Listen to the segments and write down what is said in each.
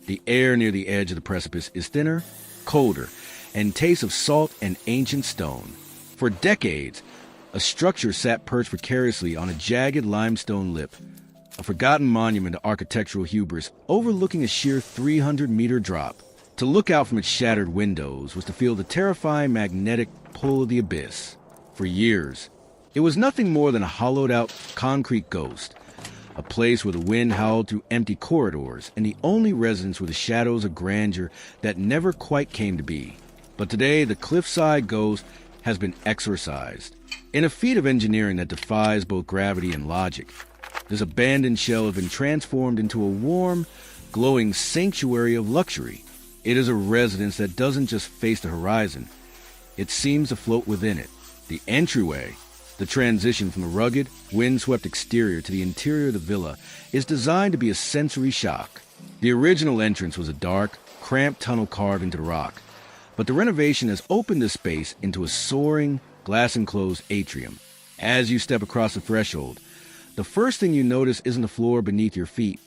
The air near the edge of the precipice is thinner, colder, and tastes of salt and ancient stone. For decades, a structure sat perched precariously on a jagged limestone lip, a forgotten monument to architectural hubris overlooking a sheer 300-meter drop. To look out from its shattered windows was to feel the terrifying magnetic pull of the abyss. For years, it was nothing more than a hollowed-out concrete ghost, a place where the wind howled through empty corridors, and the only residents were the shadows of grandeur that never quite came to be. But today, the Cliffside ghost has been exorcised. In a feat of engineering that defies both gravity and logic, this abandoned shell has been transformed into a warm, glowing sanctuary of luxury. It is a residence that doesn't just face the horizon. It seems to float within it. The entryway, the transition from the rugged, windswept exterior to the interior of the villa, is designed to be a sensory shock. The original entrance was a dark, cramped tunnel carved into the rock, but the renovation has opened the space into a soaring, glass-enclosed atrium. As you step across the threshold, the first thing you notice isn't the floor beneath your feet,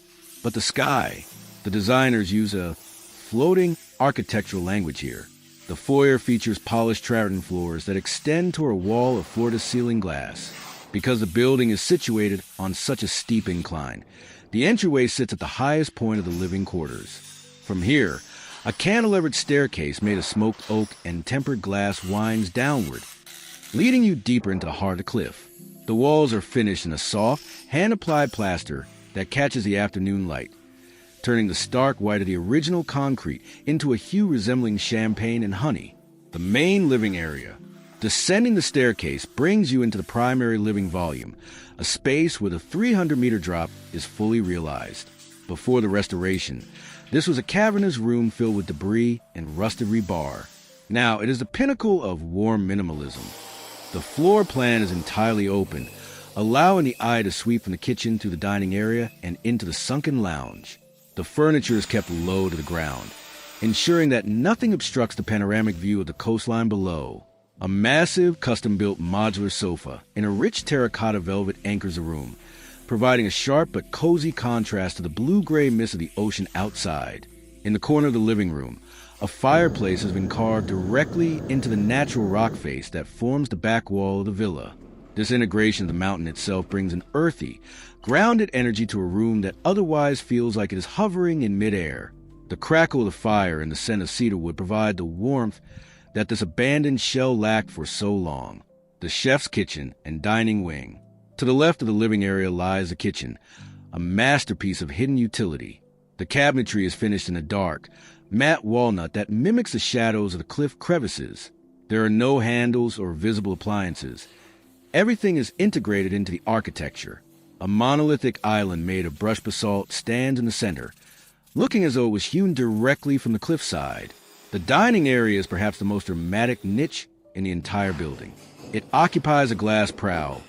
but the sky. The designers use a floating architectural language here. The foyer features polished travertine floors that extend to a wall of floor-to-ceiling glass. Because the building is situated on such a steep incline, the entryway sits at the highest point of the living quarters. From here, a cantilevered staircase made of smoked oak and tempered glass winds downward, leading you deeper into the heart of the cliff. The walls are finished in a soft, hand-applied plaster that catches the afternoon light, turning the stark white of the original concrete into a hue resembling champagne and honey. The main living area, descending the staircase, brings you into the primary living volume, a space where the 300-meter drop is fully realized. Before the restoration, this was a cavernous room filled with debris and rusted rebar. Now, it is the pinnacle of warm minimalism. The floor plan is entirely open, allowing the eye to sweep from the kitchen through the dining area and into the sunken lounge. The furniture is kept low to the ground, ensuring that nothing obstructs the panoramic view of the coastline below. A massive, custom-built modular sofa in a rich terracotta velvet anchors the room, providing a sharp but cozy contrast to the blue-gray mist of the ocean outside. In the corner of the living room, a fireplace has been carved directly into the natural rock face that forms the back wall of the villa. This integration of the mountain itself brings an earthy, grounded energy to a room that otherwise feels like it is hovering in midair. The crackle of the fire and the scent of cedarwood provide the warmth that this abandoned shell lacked for so long. The chef's kitchen and dining wing. To the left of the living area lies the kitchen, a masterpiece of hidden utility. The cabinetry is finished in a dark, matte walnut that mimics the shadows of the cliff crevices. There are no handles or visible appliances. Everything is integrated into the architecture. A monolithic island made of brushed basalt stands in the center, looking as though it was hewn directly from the cliffside. The dining area is perhaps the most dramatic niche in the entire building. It occupies a glass prow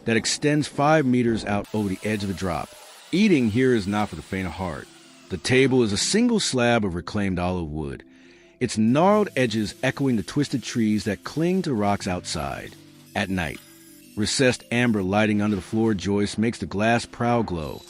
that extends 5 meters out over the edge of the drop. Eating here is not for the faint of heart. The table is a single slab of reclaimed olive wood, its gnarled edges echoing the twisted trees that cling to rocks outside. At night, recessed amber lighting under the floor joists makes the glass prow glow,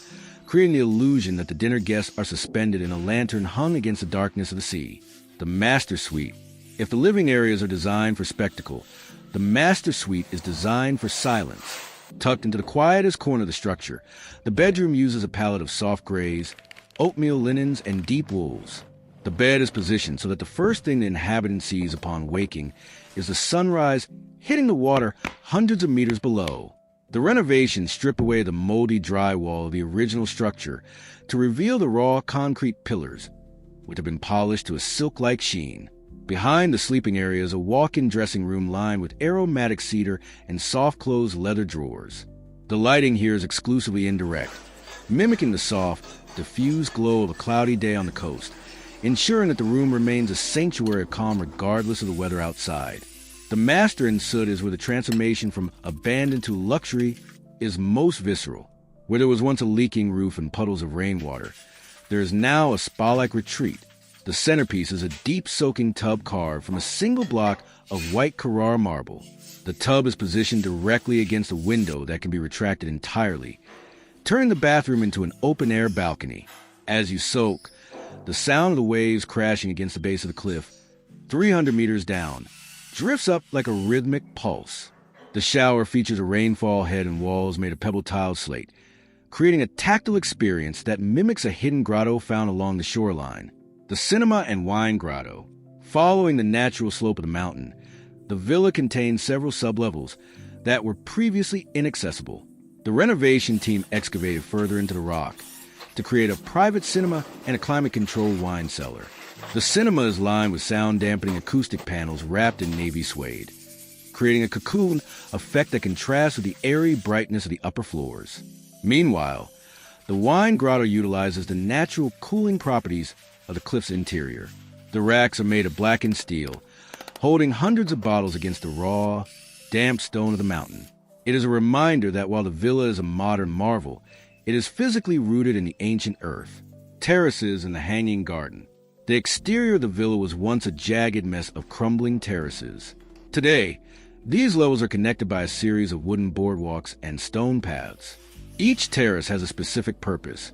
creating the illusion that the dinner guests are suspended in a lantern hung against the darkness of the sea. The master suite. If the living areas are designed for spectacle, the master suite is designed for silence. Tucked into the quietest corner of the structure, the bedroom uses a palette of soft grays, oatmeal linens, and deep wools. The bed is positioned so that the first thing the inhabitant sees upon waking is the sunrise hitting the water hundreds of meters below. The renovations strip away the moldy drywall of the original structure to reveal the raw concrete pillars, which have been polished to a silk-like sheen. Behind the sleeping area is a walk-in dressing room lined with aromatic cedar and soft-closed leather drawers. The lighting here is exclusively indirect, mimicking the soft, diffused glow of a cloudy day on the coast, ensuring that the room remains a sanctuary of calm regardless of the weather outside. The master in soot is where the transformation from abandon to luxury is most visceral. Where there was once a leaking roof and puddles of rainwater, there is now a spa-like retreat. The centerpiece is a deep soaking tub carved from a single block of white Carrara marble. The tub is positioned directly against a window that can be retracted entirely, turning the bathroom into an open-air balcony. As you soak, The sound of the waves crashing against the base of the cliff, 300 meters down, drifts up like a rhythmic pulse. The shower features a rainfall head and walls made of pebble tile slate, creating a tactile experience that mimics a hidden grotto found along the shoreline. The Cinema and Wine Grotto. Following the natural slope of the mountain, the villa contains several sublevels that were previously inaccessible. The renovation team excavated further into the rock to create a private cinema and a climate-controlled wine cellar. The cinema is lined with sound-dampening acoustic panels wrapped in navy suede, creating a cocoon effect that contrasts with the airy brightness of the upper floors. Meanwhile, the wine grotto utilizes the natural cooling properties of the cliff's interior. The racks are made of blackened steel, holding hundreds of bottles against the raw, damp stone of the mountain. It is a reminder that while the villa is a modern marvel, it is physically rooted in the ancient earth. Terraces and the hanging garden. The exterior of the villa was once a jagged mess of crumbling terraces. Today, these levels are connected by a series of wooden boardwalks and stone paths. Each terrace has a specific purpose.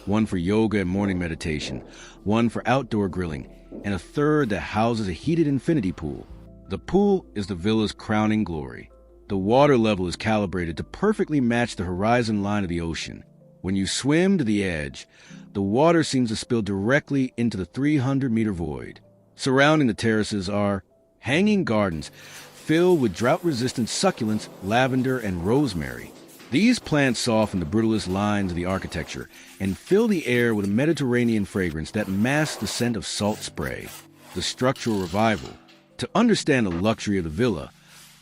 One for yoga and morning meditation, one for outdoor grilling, and a third that houses a heated infinity pool. The pool is the villa's crowning glory. The water level is calibrated to perfectly match the horizon line of the ocean. When you swim to the edge, the water seems to spill directly into the 300-meter void. Surrounding the terraces are hanging gardens filled with drought-resistant succulents, lavender, and rosemary. These plants soften the brutalist lines of the architecture and fill the air with a Mediterranean fragrance that masks the scent of salt spray. The structural revival. To understand the luxury of the villa,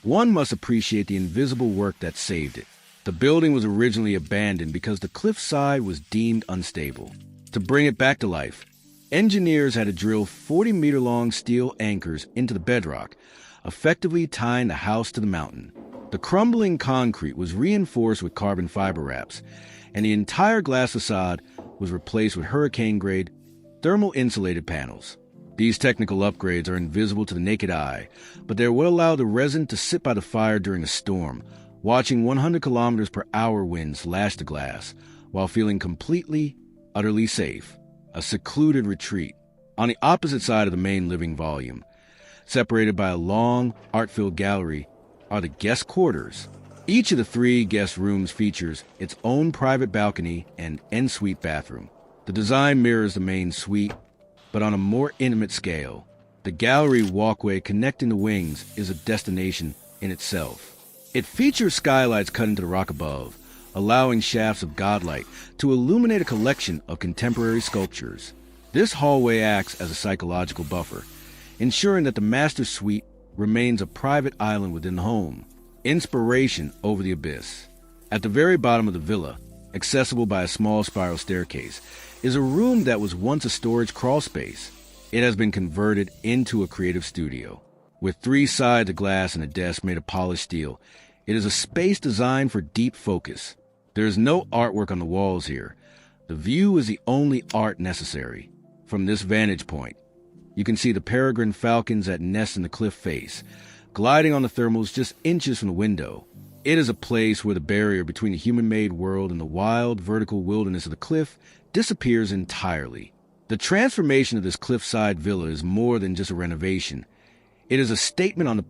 one must appreciate the invisible work that saved it. The building was originally abandoned because the cliffside was deemed unstable. To bring it back to life, engineers had to drill 40-meter-long steel anchors into the bedrock, effectively tying the house to the mountain. The crumbling concrete was reinforced with carbon fiber wraps, and the entire glass facade was replaced with hurricane-grade, thermal-insulated panels. These technical upgrades are invisible to the naked eye, but they will allow the resident to sit by the fire during a storm, watching 100 kilometers per hour winds lash the glass, while feeling completely, utterly safe. A secluded retreat. On the opposite side of the main living volume, separated by a long, art-filled gallery, are the guest quarters. Each of the 3 guest rooms features its own private balcony and en-suite bathroom. The design mirrors the main suite, but on a more intimate scale. The gallery walkway connecting the wings is a destination in itself. It features skylights cut into the rock above, allowing shafts of godlight to illuminate a collection of contemporary sculptures. This hallway acts as a psychological buffer, ensuring that the master suite remains a private island within the home. Inspiration over the abyss. At the very bottom of the villa, accessible by a small spiral staircase, is a room that was once a storage crawl space. It has been converted into a creative studio. With 3 sides of glass and a desk made of polished steel, it is a space designed for deep focus. There is no artwork on the walls here. The view is the only art necessary. From this vantage point, you can see the peregrine falcons that nest in the cliff face, gliding on the thermals just inches from the window. It is a place where the barrier between the human-made world and the wild, vertical wilderness of the cliff disappears entirely. The transformation of this cliffside villa is more than just a renovation. It is a statement on the